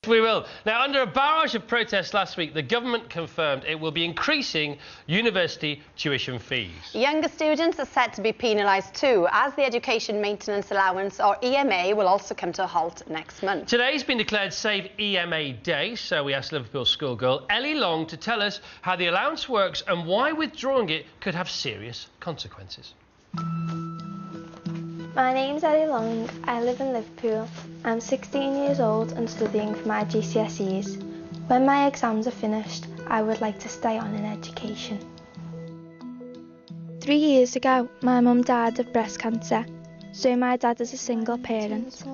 We will. Now, under a barrage of protests last week, the government confirmed it will be increasing university tuition fees. Younger students are set to be penalised too, as the Education Maintenance Allowance, or EMA, will also come to a halt next month. Today's been declared Save EMA Day, so we asked Liverpool schoolgirl Ellie Long to tell us how the allowance works and why withdrawing it could have serious consequences. My name's Ellie Long, I live in Liverpool. I'm 16 years old and studying for my GCSEs. When my exams are finished, I would like to stay on in education. 3 years ago, my mum died of breast cancer, so my dad is a single parent.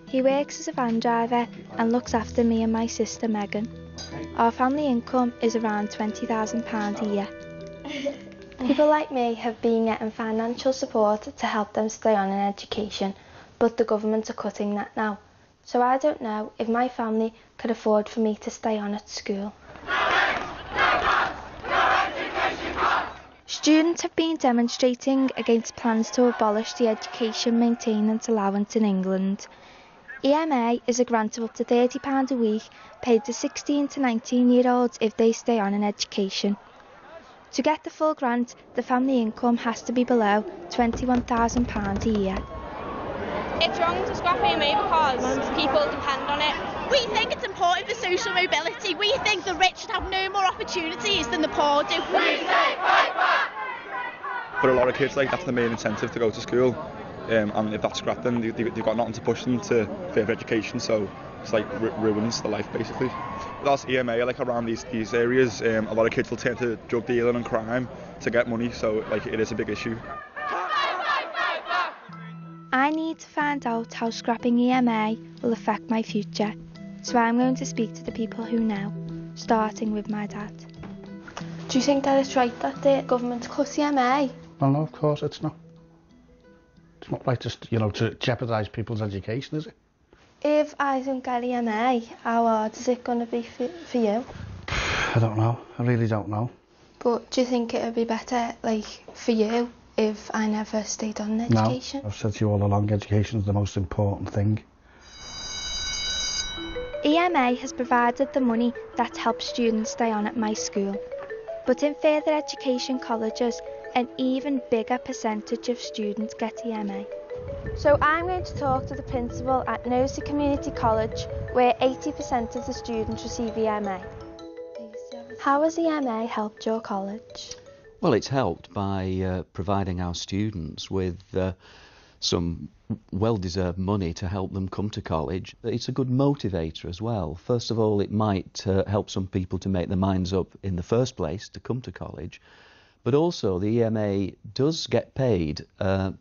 He works as a van driver and looks after me and my sister Megan. Our family income is around £20,000 a year. People like me have been getting financial support to help them stay on in education, but the government are cutting that now. So I don't know if my family could afford for me to stay on at school. Students have been demonstrating against plans to abolish the Education Maintenance Allowance in England. EMA is a grant of up to £30 a week paid to 16 to 19-year-olds if they stay on in education. To get the full grant, the family income has to be below £21,000 a year. It's wrong to scrap EMA because people depend on it. We think it's important for social mobility. We think the rich should have no more opportunities than the poor do. We say fight back! For a lot of kids, that's the main incentive to go to school. And if that's scrapped, then they've got nothing to push them to further education, so it's ruins the life basically. That's EMA, around these areas, a lot of kids will turn to drug dealing and crime to get money, so it is a big issue. I need to find out how scrapping EMA will affect my future, so I'm going to speak to the people who know, starting with my dad. Do you think that it's right that the government cut EMA? Well, no, of course it's not. It's not right to jeopardise people's education, is it? If I don't get EMA, how hard is it going to be for you? I don't know. I really don't know. But do you think it would be better, for you, if I never stayed on in education? No, I've said to you all along, education is the most important thing. EMA has provided the money that helps students stay on at my school. But in further education colleges, an even bigger percentage of students get EMA. So I'm going to talk to the principal at Knowsley Comunity College, where 80% of the students receive EMA. How has EMA helped your college? Well, it's helped by providing our students with some well-deserved money to help them come to college. It's a good motivator as well. First of all, it might help some people to make their minds up in the first place to come to college. But also the EMA does get paid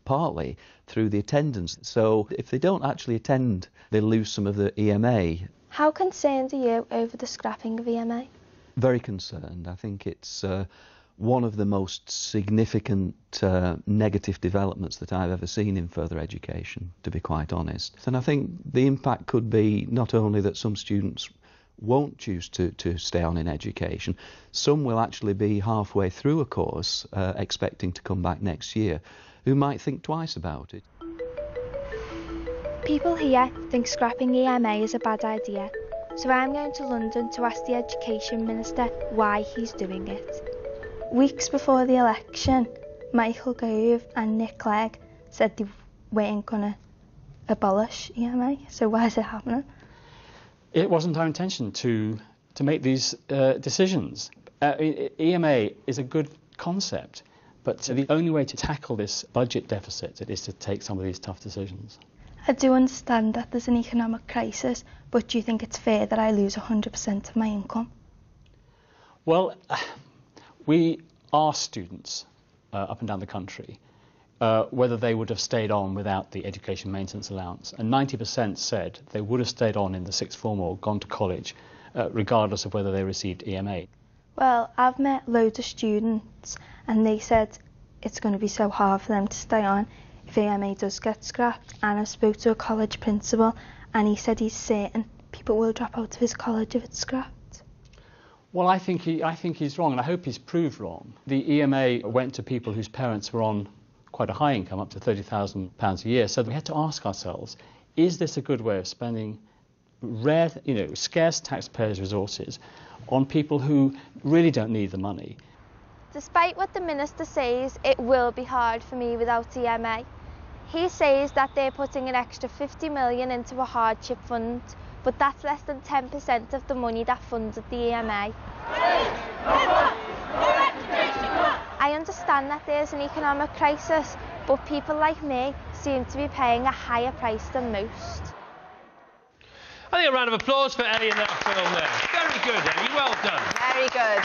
partly through the attendance. So if they don't actually attend, they lose some of the EMA. How concerned are you over the scrapping of EMA? Very concerned. I think it's one of the most significant negative developments that I've ever seen in further education, to be quite honest. And I think the impact could be not only that some students won't choose to stay on in education. Some will actually be halfway through a course expecting to come back next year who might think twice about it. People here think scrapping EMA is a bad idea, so I'm going to London to ask the Education Minister why he's doing it. Weeks before the election, Michael Gove and Nick Clegg said they weren't going to abolish EMA, so why is it happening? It wasn't our intention to make these decisions. EMA is a good concept, but the only way to tackle this budget deficit is to take some of these tough decisions. I do understand that there's an economic crisis, but do you think it's fair that I lose 100% of my income? Well, we asked students up and down the country whether they would have stayed on without the Education Maintenance Allowance, and 90% said they would have stayed on in the sixth form or gone to college, regardless of whether they received EMA. Well, I've met loads of students and they said it's going to be so hard for them to stay on if EMA does get scrapped, and I spoke to a college principal and he said he's certain people will drop out of his college if it's scrapped. Well, I think he's wrong, and I hope he's proved wrong. The EMA went to people whose parents were on quite a high income, up to £30,000 a year, so we had to ask ourselves, is this a good way of spending rare, scarce taxpayers' resources on people who really don't need the money. Despite what the Minister says, it will be hard for me without EMA. He says that they're putting an extra 50 million into a hardship fund, but that's less than 10% of the money that funded the EMA. I understand that there's an economic crisis, but people like me seem to be paying a higher price than most. I think a round of applause for Ellie in that film there. Very good, Ellie. Well done. Very good.